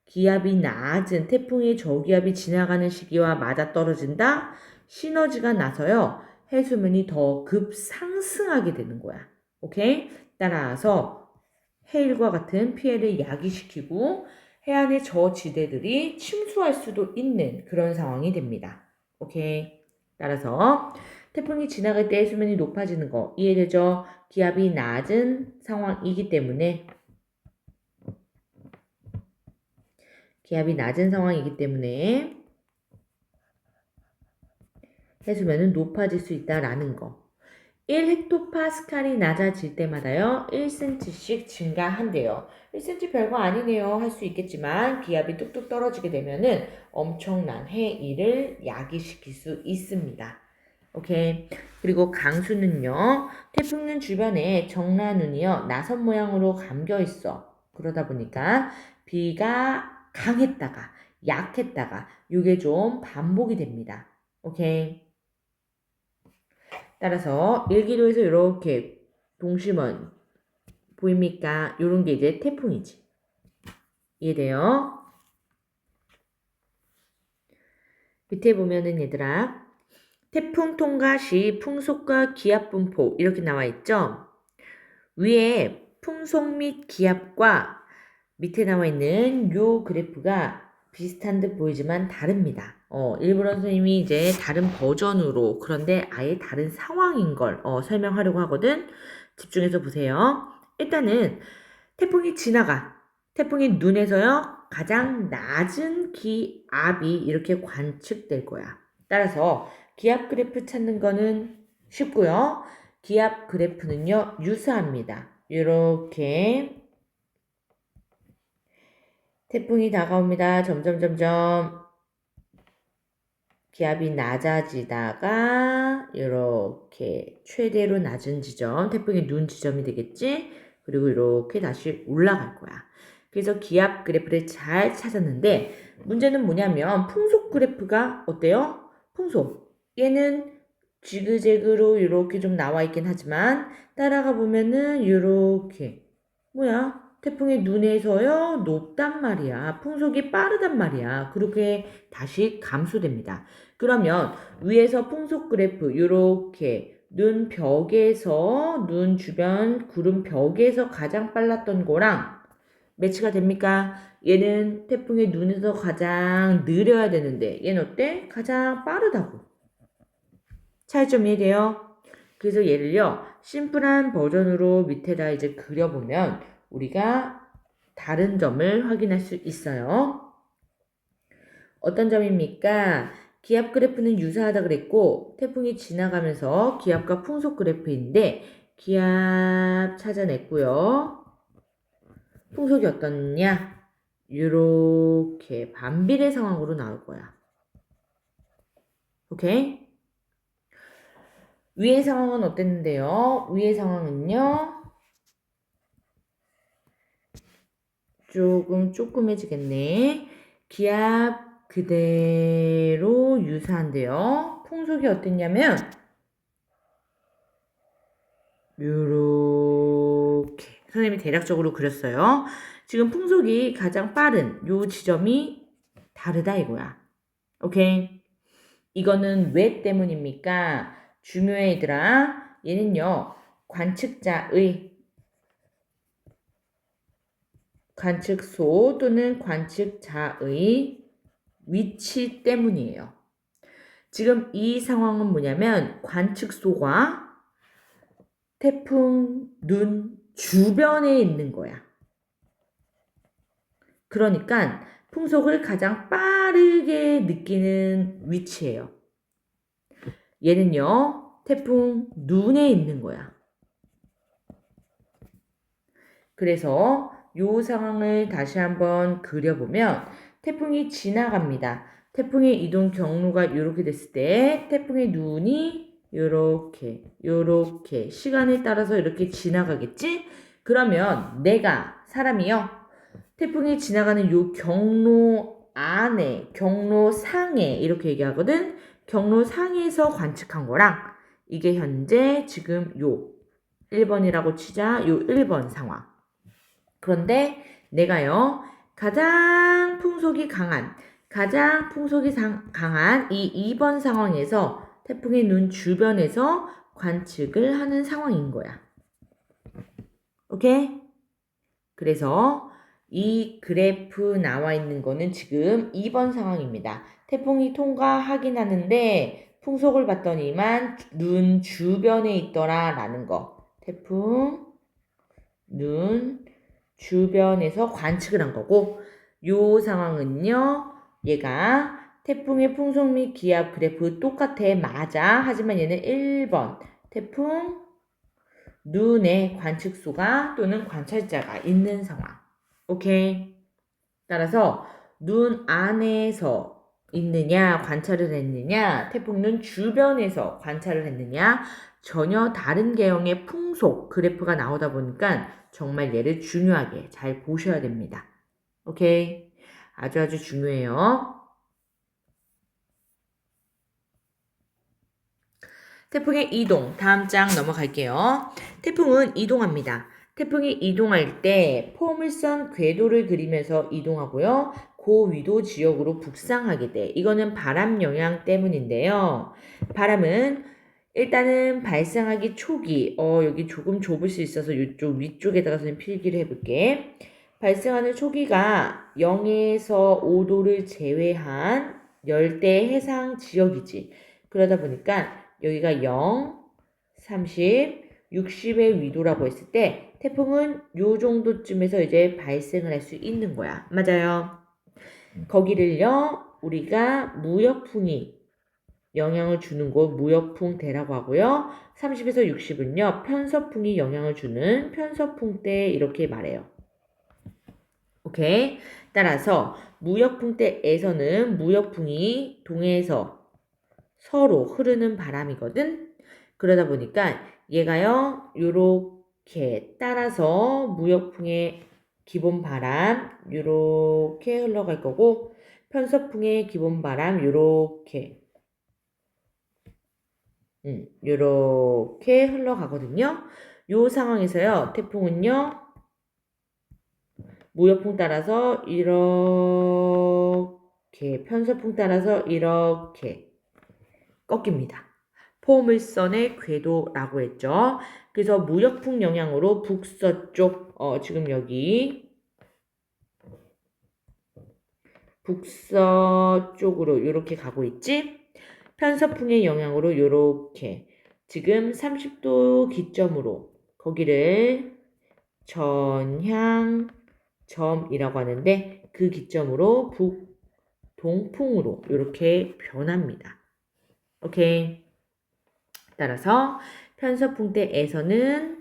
기압이 낮은 태풍의 저기압이 지나가는 시기와 맞아떨어진다. 시너지가 나서요. 해수면이 더 급상승하게 되는 거야. 오케이? 따라서 해일과 같은 피해를 야기시키고 해안의 저지대들이 침수할 수도 있는 그런 상황이 됩니다. 오케이? 따라서 태풍이 지나갈 때 수면이 높아지는 거 이해되죠? 기압이 낮은 상황이기 때문에 해수면은 높아질 수 있다라는 거. 1헥토파스칼이 낮아질 때마다요 1cm씩 증가한대요. 1cm 별거 아니네요. 할 수 있겠지만 기압이 뚝뚝 떨어지게 되면은 엄청난 해일을 야기시킬 수 있습니다. 오케이. 그리고 강수는요. 태풍은 주변에 정라눈이요. 나선 모양으로 감겨 있어. 그러다 보니까 비가 강했다가 약했다가 이게 좀 반복이 됩니다. 오케이. 따라서 일기도에서 이렇게 동심원 보입니까? 요런 게 이제 태풍이지. 이해돼요? 밑에 보면은 얘들아 태풍 통과 시 풍속과 기압 분포 이렇게 나와 있죠? 위에 풍속 및 기압과 밑에 나와 있는 요 그래프가 비슷한 듯 보이지만 다릅니다. 일부러 선생님이 이제 다른 버전으로 그런데 아예 다른 상황인 걸 설명하려고 하거든. 집중해서 보세요. 일단은 태풍이 지나가. 태풍이 눈에서요 가장 낮은 기압이 이렇게 관측될 거야. 따라서 기압 그래프 찾는 거는 쉽고요. 기압 그래프는요 유사합니다. 이렇게 태풍이 다가옵니다. 점점점점 기압이 낮아지다가 이렇게 최대로 낮은 지점, 태풍의 눈 지점이 되겠지? 그리고 이렇게 다시 올라갈 거야. 그래서 기압 그래프를 잘 찾았는데 문제는 뭐냐면 풍속 그래프가 어때요? 풍속. 얘는 지그재그로 이렇게 좀 나와 있긴 하지만 따라가 보면은 이렇게 뭐야? 태풍의 눈에서요 높단 말이야. 풍속이 빠르단 말이야. 그렇게 다시 감소됩니다. 그러면 위에서 풍속 그래프 이렇게 눈 벽에서 눈 주변 구름 벽에서 가장 빨랐던 거랑 매치가 됩니까? 얘는 태풍의 눈에서 가장 느려야 되는데 얘는 어때? 가장 빠르다고. 차이점 이해돼요? 그래서 얘를요 심플한 버전으로 밑에다 이제 그려보면 우리가 다른 점을 확인할 수 있어요. 어떤 점입니까? 기압 그래프는 유사하다 그랬고 태풍이 지나가면서 기압과 풍속 그래프인데 기압 찾아냈고요. 풍속이 어떻냐? 이렇게 반비례 상황으로 나올 거야. 오케이? 위의 상황은 어땠는데요? 위의 상황은요. 조금 쪼끔해지겠네. 기압 그대로 유사한데요. 풍속이 어땠냐면 요렇게 선생님이 대략적으로 그렸어요. 지금 풍속이 가장 빠른 요 지점이 다르다 이거야. 오케이? 이거는 왜 때문입니까? 중요해 얘들아. 얘는요. 관측소 또는 관측자의 위치 때문이에요. 지금 이 상황은 뭐냐면 관측소가 태풍 눈 주변에 있는 거야. 그러니까 풍속을 가장 빠르게 느끼는 위치예요. 얘는요, 태풍 눈에 있는 거야. 그래서 이 상황을 다시 한번 그려보면 태풍이 지나갑니다. 태풍의 이동 경로가 이렇게 됐을 때 태풍의 눈이 요렇게 시간에 따라서 이렇게 지나가겠지? 그러면 내가 사람이요. 태풍이 지나가는 요 경로 안에, 경로상에 이렇게 얘기하거든. 경로상에서 관측한 거랑 이게 현재 지금 요 1번이라고 치자. 요 1번 상황. 그런데 내가요. 가장 풍속이 강한 이 2번 상황에서 태풍의 눈 주변에서 관측을 하는 상황인 거야. 오케이? 그래서 이 그래프 나와 있는 거는 지금 2번 상황입니다. 태풍이 통과하긴 하는데 풍속을 봤더니만 눈 주변에 있더라 라는 거. 태풍 눈 주변에서 관측을 한 거고, 요 상황은요, 얘가 태풍의 풍속 및 기압 그래프 똑같아. 맞아. 하지만 얘는 1번 태풍 눈의 관측소가 또는 관찰자가 있는 상황. 오케이. 따라서 눈 안에서 있느냐 관찰을 했느냐, 태풍 눈 주변에서 관찰을 했느냐, 전혀 다른 개형의 풍속 그래프가 나오다 보니까 정말 얘를 중요하게 잘 보셔야 됩니다. 오케이. 아주 중요해요. 태풍의 이동, 다음 장 넘어갈게요. 태풍은 이동합니다. 태풍이 이동할 때 포물선 궤도를 그리면서 이동하고요. 고위도 지역으로 북상하게 돼. 이거는 바람 영향 때문인데요. 바람은 일단은 발생하기 초기, 여기 조금 좁을 수 있어서 이쪽 위쪽에다가 선생님 필기를 해볼게. 발생하는 초기가 0에서 5도를 제외한 열대 해상 지역이지. 그러다 보니까 여기가 0, 30, 60의 위도라고 했을 때 태풍은 요 정도쯤에서 이제 발생을 할 수 있는 거야. 맞아요. 거기를요, 우리가 무역풍이 영향을 주는 곳 무역풍대라고 하고요. 30에서 60은요, 편서풍이 영향을 주는 편서풍대 이렇게 말해요. 오케이. 따라서 무역풍대에서는 무역풍이 동해에서 서로 흐르는 바람이거든. 그러다 보니까 얘가요, 요렇게 따라서 무역풍의 기본 바람 요렇게 흘러갈 거고, 편서풍의 기본 바람 요렇게 요렇게 흘러가거든요. 요 상황에서요, 태풍은요, 무역풍 따라서 이렇게, 편서풍 따라서 이렇게 꺾입니다. 포물선의 궤도라고 했죠. 그래서 무역풍 영향으로 북서쪽, 지금 여기 북서쪽으로 이렇게 가고 있지? 편서풍의 영향으로 이렇게 지금 30도 기점으로 거기를 전향점이라고 하는데, 그 기점으로 북동풍으로 이렇게 변합니다. 오케이. 따라서 편서풍대에서는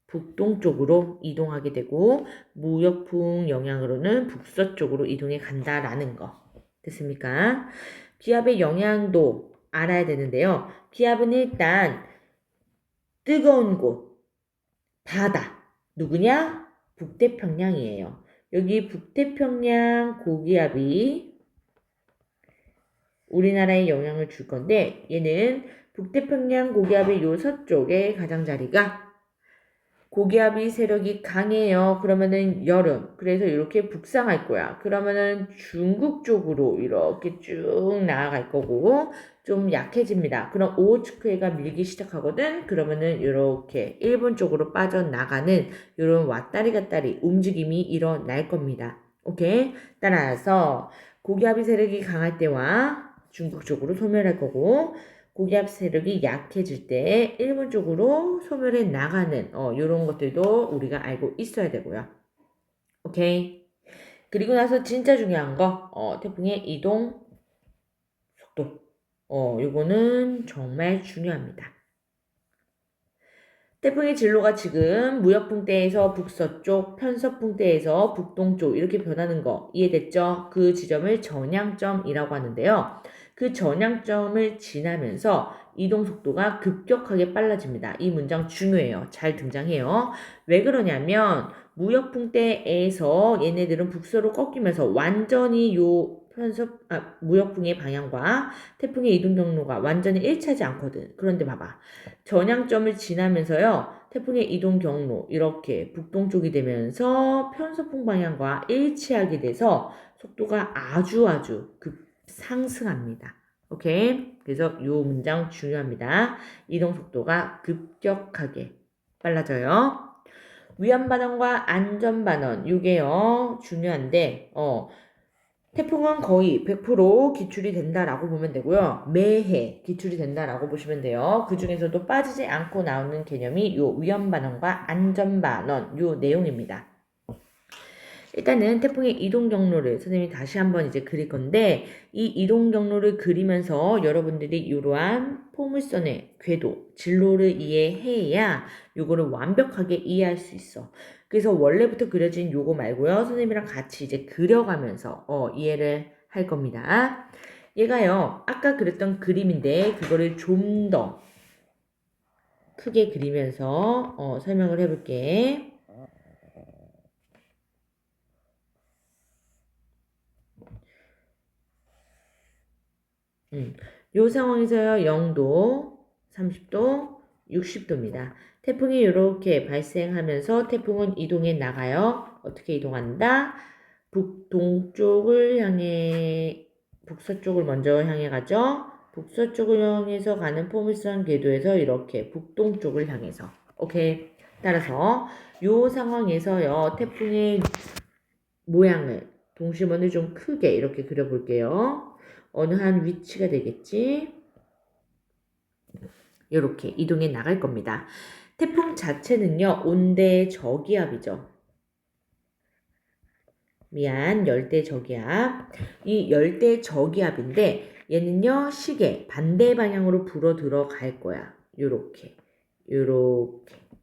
북동쪽으로 이동하게 되고, 무역풍 영향으로는 북서쪽으로 이동해 간다라는 거. 됐습니까? 기압의 영향도 알아야 되는데요. 기압은 일단 뜨거운 곳, 바다. 누구냐? 북태평양이에요. 여기 북태평양 고기압이 우리나라에 영향을 줄 건데, 얘는 북태평양 고기압의 요 서쪽에 가장자리가, 고기압이 세력이 강해요. 그러면은 여름. 그래서 이렇게 북상할 거야. 그러면은 중국 쪽으로 이렇게 쭉 나아갈 거고, 좀 약해집니다. 그럼 오호츠크해가 밀기 시작하거든. 그러면은 이렇게 일본 쪽으로 빠져나가는 이런 왔다리 갔다리 움직임이 일어날 겁니다. 오케이? 따라서 고기압이 세력이 강할 때와 중국 쪽으로 소멸할 거고, 고기압 세력이 약해질 때 일본 쪽으로 소멸해 나가는 이런 것들도 우리가 알고 있어야 되고요. 오케이. 그리고 나서 진짜 중요한 거, 태풍의 이동 속도. 요거는 정말 중요합니다. 태풍의 진로가 지금 무역풍대에서 북서쪽, 편서풍대에서 북동쪽 이렇게 변하는 거 이해됐죠? 그 지점을 전향점이라고 하는데요. 그 전향점을 지나면서 이동 속도가 급격하게 빨라집니다. 이 문장 중요해요. 잘 등장해요. 왜 그러냐면 무역풍대에서 얘네들은 북서로 꺾이면서 완전히 무역풍의 방향과 태풍의 이동 경로가 완전히 일치하지 않거든. 그런데 봐봐. 전향점을 지나면서요, 태풍의 이동 경로 이렇게 북동쪽이 되면서 편서풍 방향과 일치하게 돼서 속도가 아주 급상승합니다. 오케이? 그래서 이 문장 중요합니다. 이동 속도가 급격하게 빨라져요. 위험반원과 안전반원, 이게요 중요한데, 태풍은 거의 100% 기출이 된다라고 보면 되고요. 매해 기출이 된다라고 보시면 돼요. 그 중에서도 빠지지 않고 나오는 개념이 요 위험반원과 안전반원 요 내용입니다. 일단은 태풍의 이동 경로를 선생님이 다시 한번 이제 그릴 건데 이 이동 경로를 그리면서 여러분들이 이러한 포물선의 궤도, 진로를 이해해야 요거를 완벽하게 이해할 수 있어. 그래서 원래부터 그려진 요거 말고요. 선생님이랑 같이 이제 그려가면서 이해를 할 겁니다. 얘가요. 아까 그렸던 그림인데 그거를 좀 더 크게 그리면서 설명을 해볼게. 요 상황에서요, 0도, 30도, 60도입니다. 태풍이 이렇게 발생하면서 태풍은 이동해 나가요. 어떻게 이동한다? 북동쪽을 향해, 북서쪽을 먼저 향해 가죠. 북서쪽을 향해서 가는 포물선 궤도에서 이렇게 북동쪽을 향해서. 오케이. 따라서 요 상황에서요, 태풍의 모양을, 동심원을 좀 크게 이렇게 그려볼게요. 어느 한 위치가 되겠지? 이렇게 이동해 나갈 겁니다. 태풍 자체는요, 온대 저기압이죠. 열대 저기압. 이 열대 저기압인데, 얘는요, 시계 반대 방향으로 불어 들어갈 거야. 요렇게.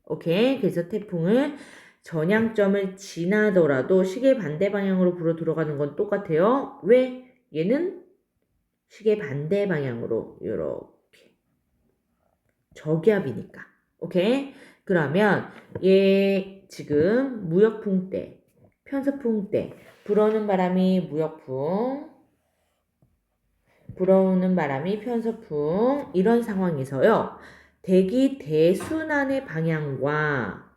오케이. 그래서 태풍을 전향점을 지나더라도 시계 반대 방향으로 불어 들어가는 건 똑같아요. 왜? 얘는 시계 반대 방향으로 요렇게 저기압이니까. 오케이? 그러면 얘 지금 무역풍 때, 편서풍 때 불어오는 바람이 무역풍, 불어오는 바람이 편서풍 이런 상황에서요. 대기 대순환의 방향과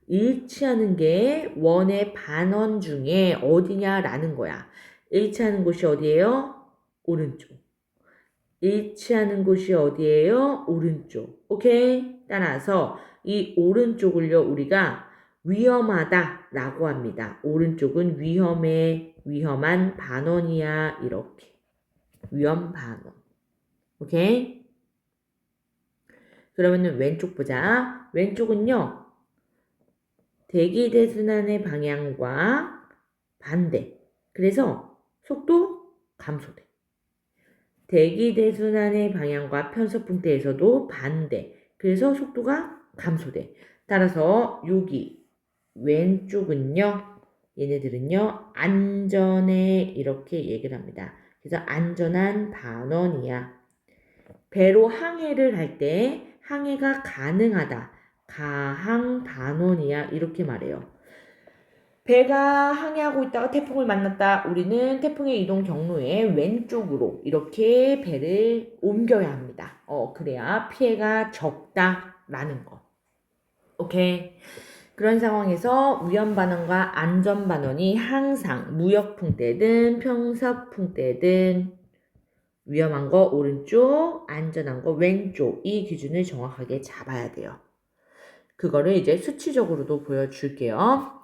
일치하는 게 원의 반원 중에 어디냐라는 거야. 일치하는 곳이 어디예요? 오른쪽. 일치하는 곳이 어디예요? 오른쪽. 오케이? 따라서 이 오른쪽을요, 우리가 위험하다라고 합니다. 오른쪽은 위험한 반원이야. 이렇게. 위험 반원. 오케이? 그러면은 왼쪽 보자. 왼쪽은요, 대기대순환의 방향과 반대. 그래서 속도 감소돼. 대기대순환의 방향과 편서풍대에서도 반대. 그래서 속도가 감소돼. 따라서 여기 왼쪽은요. 얘네들은요. 안전해 이렇게 얘기를 합니다. 그래서 안전한 반원이야. 배로 항해를 할 때 항해가 가능하다. 가항 반원이야 이렇게 말해요. 배가 항해하고 있다가 태풍을 만났다. 우리는 태풍의 이동 경로에 왼쪽으로 이렇게 배를 옮겨야 합니다. 그래야 피해가 적다라는 거. 오케이. 그런 상황에서 위험반원과 안전반원이 항상 무역풍 때든 평서풍 때든 위험한 거 오른쪽, 안전한 거 왼쪽 이 기준을 정확하게 잡아야 돼요. 그거를 이제 수치적으로도 보여줄게요.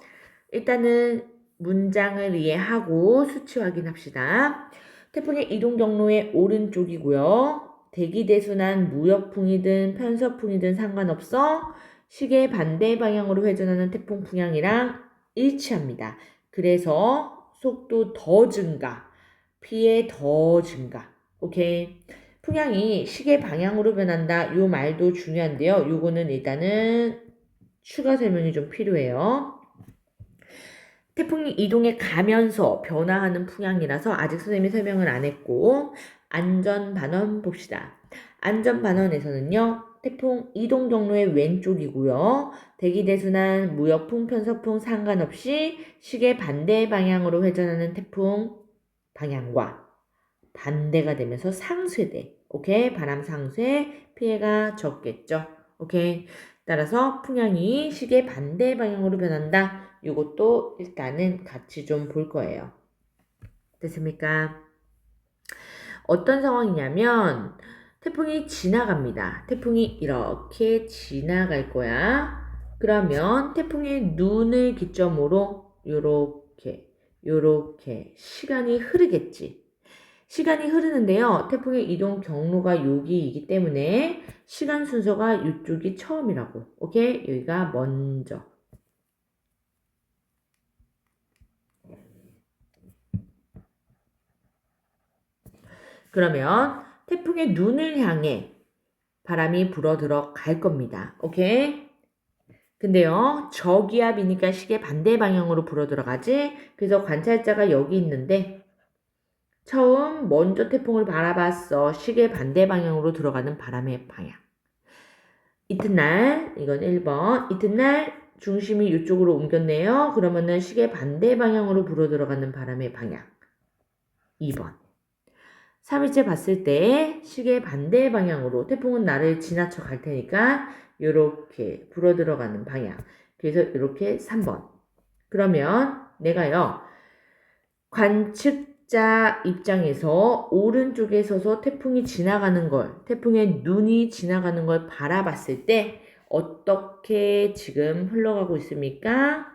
일단은 문장을 이해하고 수치 확인합시다. 태풍의 이동 경로의 오른쪽이고요. 대기대순환 무역풍이든 편서풍이든 상관없어. 시계 반대 방향으로 회전하는 태풍 풍향이랑 일치합니다. 그래서 속도 더 증가, 피해 더 증가. 오케이. 풍향이 시계 방향으로 변한다. 요 말도 중요한데요. 요거는 일단은 추가 설명이 좀 필요해요. 태풍이 이동해 가면서 변화하는 풍향이라서 아직 선생님이 설명을 안 했고 안전반원 봅시다. 안전반원에서는요. 태풍 이동 경로의 왼쪽이고요. 대기대순환, 무역풍, 편서풍 상관없이 시계 반대 방향으로 회전하는 태풍 방향과 반대가 되면서 상쇄돼. 오케이? 바람 상쇄 피해가 적겠죠. 오케이? 따라서 풍향이 시계 반대 방향으로 변한다. 이것도 일단은 같이 좀 볼 거예요. 됐습니까? 어떤 상황이냐면 태풍이 지나갑니다. 태풍이 이렇게 지나갈 거야. 그러면 태풍의 눈을 기점으로 이렇게 요렇게 시간이 흐르겠지. 시간이 흐르는데요. 태풍의 이동 경로가 여기이기 때문에 시간 순서가 이쪽이 처음이라고. 오케이? 여기가 먼저. 그러면 태풍의 눈을 향해 바람이 불어 들어갈 겁니다. 오케이? 근데요, 저기압이니까 시계 반대 방향으로 불어 들어가지? 그래서 관찰자가 여기 있는데, 처음 먼저 태풍을 바라봤어. 시계 반대 방향으로 들어가는 바람의 방향. 이튿날, 이건 1번. 이튿날 중심이 이쪽으로 옮겼네요. 그러면은 시계 반대 방향으로 불어 들어가는 바람의 방향. 2번. 3일째 봤을 때 시계 반대 방향으로 태풍은 나를 지나쳐 갈 테니까 이렇게 불어 들어가는 방향. 그래서 이렇게 3번. 그러면 내가요. 관측자 입장에서 오른쪽에 서서 태풍이 지나가는 걸, 태풍의 눈이 지나가는 걸 바라봤을 때 어떻게 지금 흘러가고 있습니까?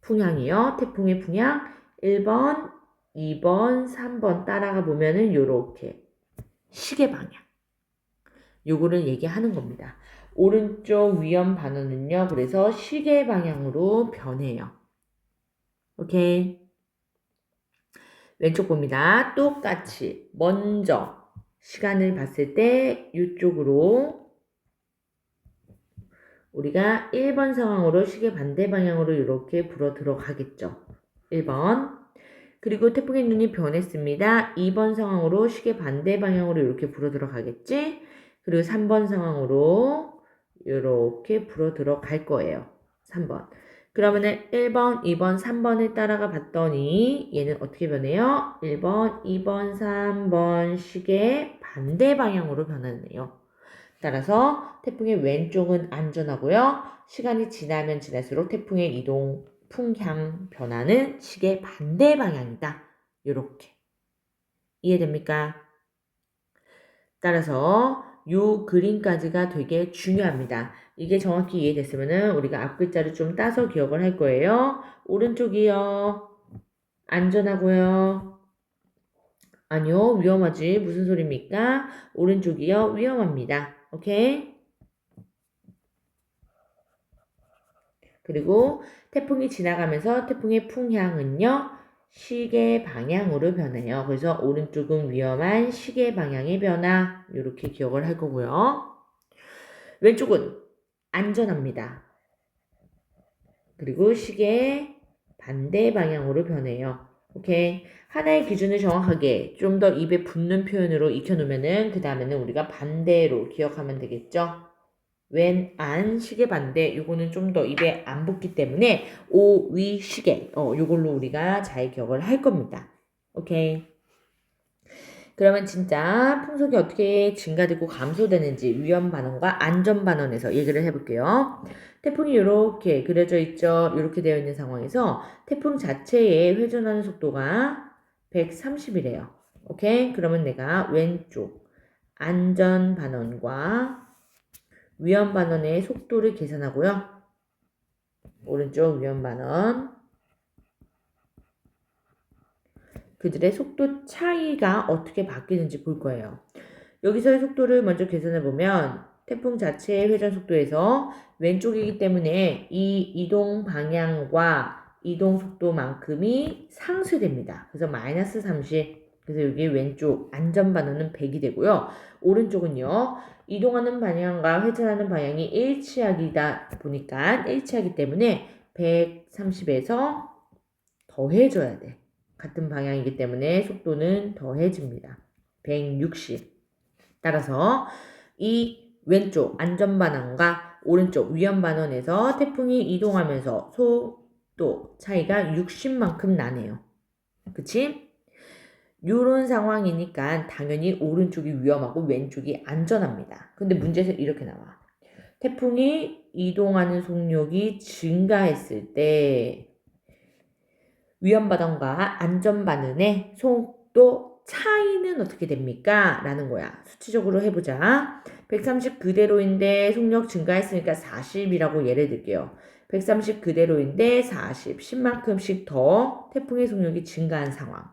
풍향이요. 태풍의 풍향 1번, 2번, 3번 따라가 보면은 요렇게 시계 방향. 요거를 얘기하는 겁니다. 오른쪽 위험 반원은요. 그래서 시계 방향으로 변해요. 오케이. 왼쪽 봅니다. 똑같이 먼저 시간을 봤을 때 이쪽으로 우리가 1번 상황으로 시계 반대 방향으로 이렇게 불어 들어가겠죠. 1번. 그리고 태풍의 눈이 변했습니다. 2번 상황으로 시계 반대 방향으로 이렇게 불어 들어가겠지. 그리고 3번 상황으로 이렇게 불어 들어갈 거예요. 3번. 그러면은 1번, 2번, 3번을 따라가 봤더니 얘는 어떻게 변해요? 1번, 2번, 3번 시계 반대 방향으로 변하네요. 따라서 태풍의 왼쪽은 안전하고요. 시간이 지나면 지날수록 태풍의 이동 풍향 변화는 시계 반대 방향이다. 이렇게 이해됩니까? 따라서 요 그림까지가 되게 중요합니다. 이게 정확히 이해됐으면 우리가 앞 글자를 좀 따서 기억을 할 거예요. 오른쪽이요. 안전하고요. 아니요. 위험하지. 무슨 소리입니까? 오른쪽이요. 위험합니다. 오케이? 그리고 태풍이 지나가면서 태풍의 풍향은요. 시계 방향으로 변해요. 그래서 오른쪽은 위험한 시계 방향의 변화. 이렇게 기억을 할 거고요. 왼쪽은 안전합니다. 그리고 시계 반대 방향으로 변해요. 오케이. 하나의 기준을 정확하게 좀 더 입에 붙는 표현으로 익혀놓으면은 그 다음에는 우리가 반대로 기억하면 되겠죠. 왼, 안, 시계 반대 요거는 좀 더 입에 안 붙기 때문에 오, 위, 시계 요걸로 우리가 잘 기억을 할 겁니다. 오케이. 그러면 진짜 풍속이 어떻게 증가되고 감소되는지 위험 반원과 안전 반원에서 얘기를 해볼게요. 태풍이 이렇게 그려져 있죠. 이렇게 되어 있는 상황에서 태풍 자체의 회전하는 속도가 130이래요. 오케이? 그러면 내가 왼쪽 안전 반원과 위험 반원의 속도를 계산하고요. 오른쪽 위험 반원 그들의 속도 차이가 어떻게 바뀌는지 볼 거예요. 여기서의 속도를 먼저 계산해 보면 태풍 자체의 회전 속도에서 왼쪽이기 때문에 이 이동 방향과 이동 속도만큼이 상쇄됩니다. 그래서 마이너스 30. 그래서 여기 왼쪽 안전 반원은 100이 되고요. 오른쪽은요. 이동하는 방향과 회전하는 방향이 일치하기다 보니까 일치하기 때문에 130에서 더해줘야 돼. 같은 방향이기 때문에 속도는 더해집니다. 160. 따라서 이 왼쪽 안전반원과 오른쪽 위험반원에서 태풍이 이동하면서 속도 차이가 60만큼 나네요. 그치? 요런 상황이니까 당연히 오른쪽이 위험하고 왼쪽이 안전합니다. 근데 문제에서 이렇게 나와. 태풍이 이동하는 속력이 증가했을 때 위험반원과 안전반원의 속도 차이는 어떻게 됩니까? 라는 거야. 수치적으로 해보자. 130 그대로인데 속력 증가했으니까 40이라고 예를 들게요. 130 그대로인데 40, 10만큼씩 더 태풍의 속력이 증가한 상황.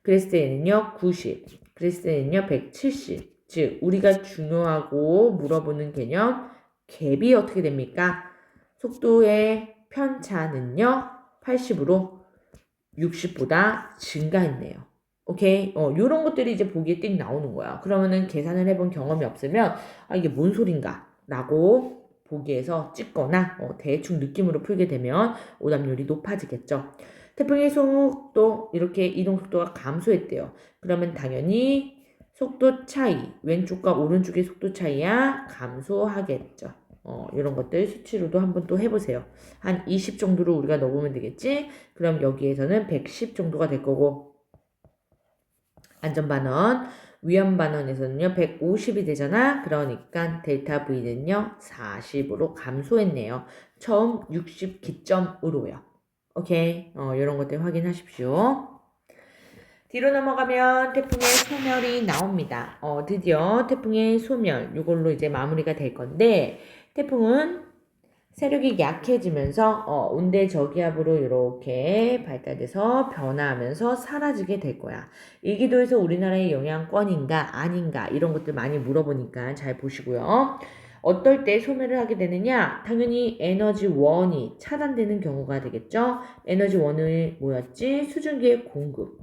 그랬을 때는요, 90. 그랬을 때는요, 170. 즉, 우리가 중요하고 물어보는 개념, 갭이 어떻게 됩니까? 속도의 편차는요, 80으로 60보다 증가했네요. 오케이? 요런 것들이 이제 보기에 띡 나오는 거야. 그러면은 계산을 해본 경험이 없으면, 이게 뭔 소린가? 라고 보기에서 찍거나, 대충 느낌으로 풀게 되면 오답률이 높아지겠죠. 태풍의 속도, 이렇게 이동 속도가 감소했대요. 그러면 당연히 속도 차이, 왼쪽과 오른쪽의 속도 차이야 감소하겠죠. 이런 것들 수치로도 한번 또 해보세요. 한 20 정도로 우리가 넣어보면 되겠지? 그럼 여기에서는 110 정도가 될 거고, 안전반원, 위험반원에서는요, 150이 되잖아? 그러니까 델타 V는요, 40으로 감소했네요. 처음 60 기점으로요. 오케이? 이런 것들 확인하십시오. 뒤로 넘어가면 태풍의 소멸이 나옵니다. 드디어 태풍의 소멸, 이걸로 이제 마무리가 될 건데, 태풍은 세력이 약해지면서 온대 저기압으로 이렇게 발달돼서 변화하면서 사라지게 될 거야. 이 기도에서 우리나라의 영향권인가 아닌가 이런 것들 많이 물어보니까 잘 보시고요. 어떨 때 소멸을 하게 되느냐? 당연히 에너지원이 차단되는 경우가 되겠죠. 에너지원이 뭐였지? 수증기의 공급.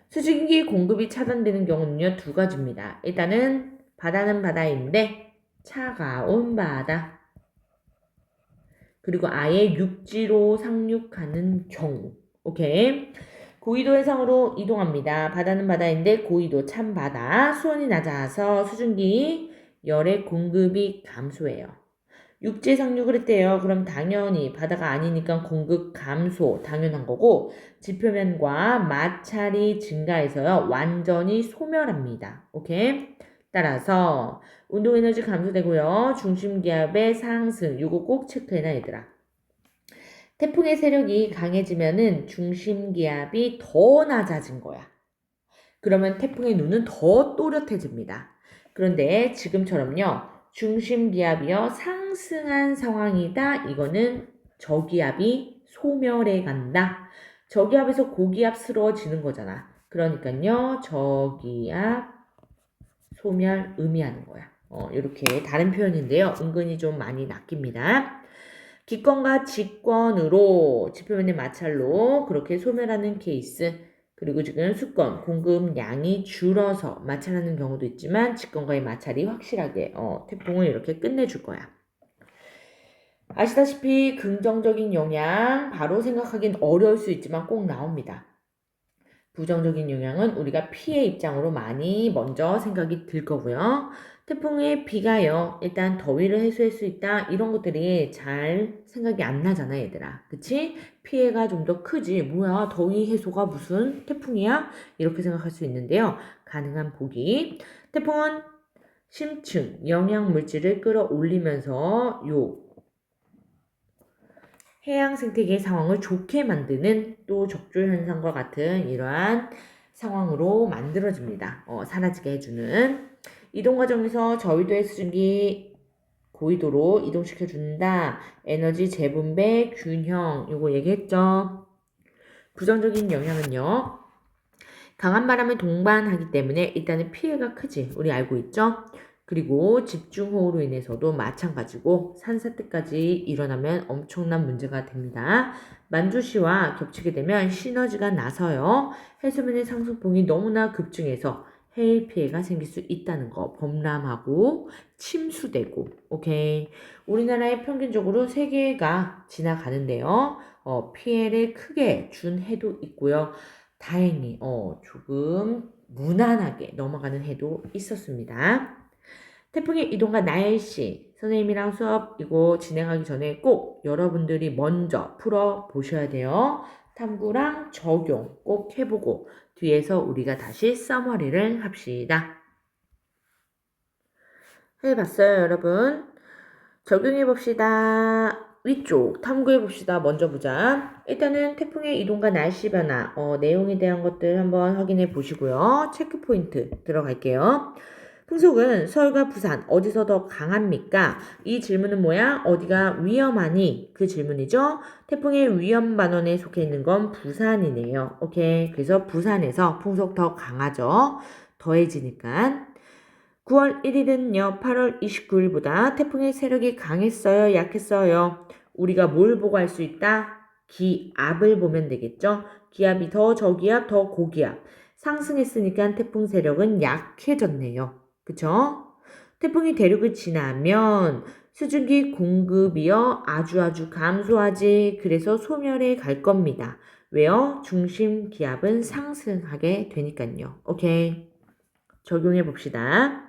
수증기 공급이 차단되는 경우는요, 두 가지입니다. 일단은 바다는 바다인데 차가운 바다. 그리고 아예 육지로 상륙하는 경우. 오케이. 고위도 해상으로 이동합니다. 바다는 바다인데 고위도 찬 바다. 수온이 낮아서 수증기 열의 공급이 감소해요. 육지 상륙을 했대요. 그럼 당연히 바다가 아니니까 공급 감소 당연한 거고 지표면과 마찰이 증가해서요. 완전히 소멸합니다. 오케이? 따라서 운동에너지 감소되고요. 중심기압의 상승 이거 꼭 체크해놔 얘들아. 태풍의 세력이 강해지면은 중심기압이 더 낮아진 거야. 그러면 태풍의 눈은 더 또렷해집니다. 그런데 지금처럼요. 중심기압이요. 상승한 상황이다. 이거는 저기압이 소멸해 간다. 저기압에서 고기압스러워지는 거잖아. 그러니까요. 저기압 소멸 의미하는 거야. 이렇게 다른 표현인데요. 은근히 좀 많이 낚입니다. 기권과 직권으로 지표면의 마찰로 그렇게 소멸하는 케이스. 그리고 지금 수권, 공급량이 줄어서 마찰하는 경우도 있지만 직권과의 마찰이 확실하게 태풍을 이렇게 끝내줄 거야. 아시다시피 긍정적인 영향 바로 생각하긴 어려울 수 있지만 꼭 나옵니다. 부정적인 영향은 우리가 피해 입장으로 많이 먼저 생각이 들 거고요. 태풍의 비가요. 일단 더위를 해소할 수 있다. 이런 것들이 잘 생각이 안 나잖아, 얘들아. 그치? 피해가 좀 더 크지. 뭐야, 더위 해소가 무슨 태풍이야? 이렇게 생각할 수 있는데요. 가능한 보기. 태풍은 심층, 영양 물질을 끌어올리면서 해양 생태계의 상황을 좋게 만드는 또 적조 현상과 같은 이러한 상황으로 만들어집니다. 사라지게 해주는 이동 과정에서 저위도의 수증기 고위도로 이동시켜준다. 에너지 재분배 균형 이거 얘기했죠. 부정적인 영향은요. 강한 바람을 동반하기 때문에 일단은 피해가 크지. 우리 알고 있죠? 그리고 집중호우로 인해서도 마찬가지고 산사태까지 일어나면 엄청난 문제가 됩니다. 만주시와 겹치게 되면 시너지가 나서요. 해수면의 상승폭이 너무나 급증해서 해일 피해가 생길 수 있다는 거 범람하고 침수되고 오케이. 우리나라에 평균적으로 3개가 지나가는데요. 피해를 크게 준 해도 있고요. 다행히 조금 무난하게 넘어가는 해도 있었습니다. 태풍의 이동과 날씨 선생님이랑 수업 이거 진행하기 전에 꼭 여러분들이 먼저 풀어보셔야 돼요. 탐구랑 적용 꼭 해보고 뒤에서 우리가 다시 서머리를 합시다. 해봤어요 여러분? 적용해봅시다. 위쪽 탐구해 봅시다. 먼저 보자. 일단은 태풍의 이동과 날씨 변화, 내용에 대한 것들 한번 확인해 보시고요. 체크 포인트 들어갈게요. 풍속은 서울과 부산 어디서 더 강합니까? 이 질문은 뭐야? 어디가 위험하니? 그 질문이죠. 태풍의 위험 반원에 속해 있는 건 부산이네요. 오케이. 그래서 부산에서 풍속 더 강하죠. 더해지니까. 9월 1일은요, 8월 29일보다 태풍의 세력이 강했어요, 약했어요? 우리가 뭘 보고 알 수 있다? 기압을 보면 되겠죠? 기압이 더 저기압, 더 고기압. 상승했으니까 태풍 세력은 약해졌네요. 그쵸? 태풍이 대륙을 지나면 수증기 공급이요, 아주 감소하지. 그래서 소멸해 갈 겁니다. 왜요? 중심 기압은 상승하게 되니까요. 오케이. 적용해 봅시다.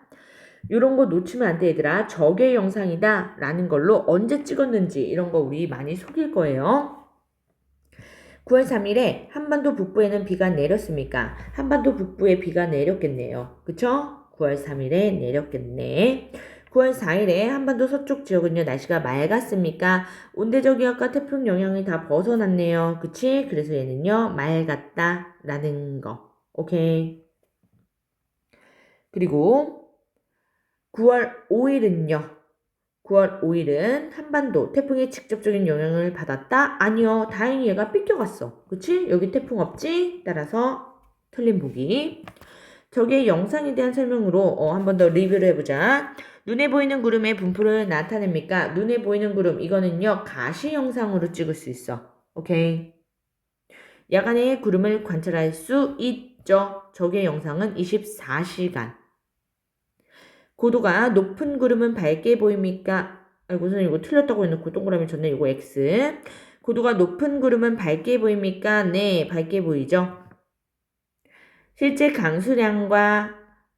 이런 거 놓치면 안 돼, 얘들아. 저게 영상이다 라는 걸로 언제 찍었는지 이런 거 우리 많이 속일 거예요. 9월 3일에 한반도 북부에는 비가 내렸습니까? 한반도 북부에 비가 내렸겠네요. 그쵸? 9월 3일에 내렸겠네. 9월 4일에 한반도 서쪽 지역은요, 날씨가 맑았습니까? 온대저기압과 태풍 영향이 다 벗어났네요. 그치? 그래서 얘는요, 맑았다 라는 거. 오케이. 그리고 9월 5일은요. 9월 5일은 한반도 태풍의 직접적인 영향을 받았다? 아니요. 다행히 얘가 삐껴갔어. 그치? 여기 태풍 없지? 따라서 틀린 보기. 저게 영상에 대한 설명으로 한 번 더 리뷰를 해보자. 눈에 보이는 구름의 분포를 나타냅니까? 눈에 보이는 구름 이거는요. 가시 영상으로 찍을 수 있어. 오케이. 야간에 구름을 관찰할 수 있죠. 저게 영상은 24시간. 고도가 높은 구름은 밝게 보입니까? 아이고, 선생님 이거 틀렸다고 해놓고 동그라미 쳤네. 이거 X. 고도가 높은 구름은 밝게 보입니까? 네, 밝게 보이죠. 실제 강수량과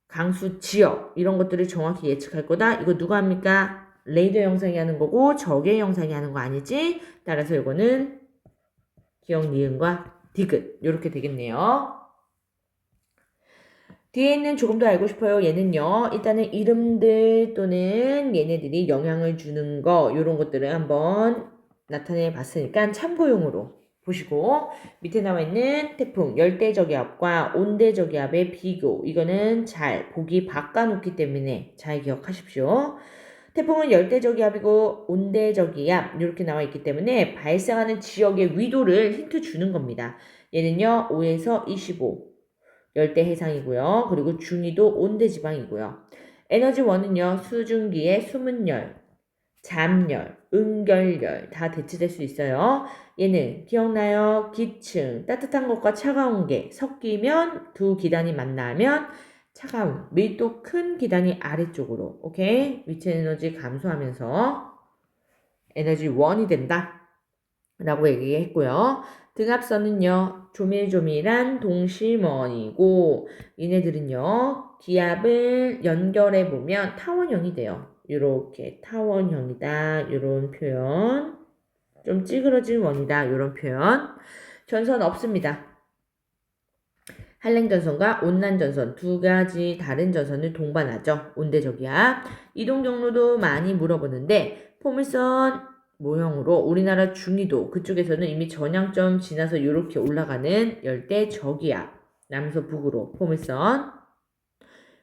강수 지역 이런 것들을 정확히 예측할 거다. 이거 누가 합니까? 레이더 영상이 하는 거고 저게 영상이 하는 거 아니지? 따라서 이거는 기억 니은과 디귿 이렇게 되겠네요. 뒤에 있는 조금 더 알고 싶어요. 얘는요. 일단은 이름들 또는 얘네들이 영향을 주는 거 이런 것들을 한번 나타내 봤으니까 참고용으로 보시고 밑에 나와 있는 태풍 열대저기압과 온대저기압의 비교 이거는 잘 보기 바꿔놓기 때문에 잘 기억하십시오. 태풍은 열대저기압이고 온대저기압 이렇게 나와 있기 때문에 발생하는 지역의 위도를 힌트 주는 겁니다. 얘는요. 5에서 25 열대 해상이고요. 그리고 중위도 온대지방이고요. 에너지1은요. 수증기의 수문열, 잠열, 응결열 다 대체될 수 있어요. 얘는 기억나요? 기층, 따뜻한 것과 차가운 게 섞이면 두 기단이 만나면 차가운, 밀도 큰 기단이 아래쪽으로 오케이? 위치 에너지 감소하면서 에너지1이 된다. 라고 얘기했고요. 등압선은요. 조밀조밀한 동심원이고 얘네들은요. 기압을 연결해 보면 타원형이 돼요. 이렇게 타원형이다. 이런 표현. 좀 찌그러진 원이다. 이런 표현. 전선 없습니다. 한랭전선과 온난전선 두 가지 다른 전선을 동반하죠. 온대저기압. 이동 경로도 많이 물어보는데 포물선 모형으로 우리나라 중위도 그쪽에서는 이미 전향점 지나서 이렇게 올라가는 열대 저기압 남서 북으로 포물선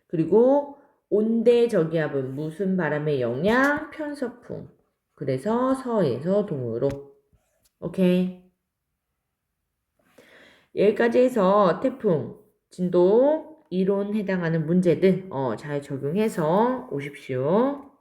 그리고 온대 저기압은 무슨 바람의 영향? 편서풍 그래서 서에서 동으로 오케이 여기까지 해서 태풍 진도 이론 해당하는 문제들 잘 적용해서 오십시오.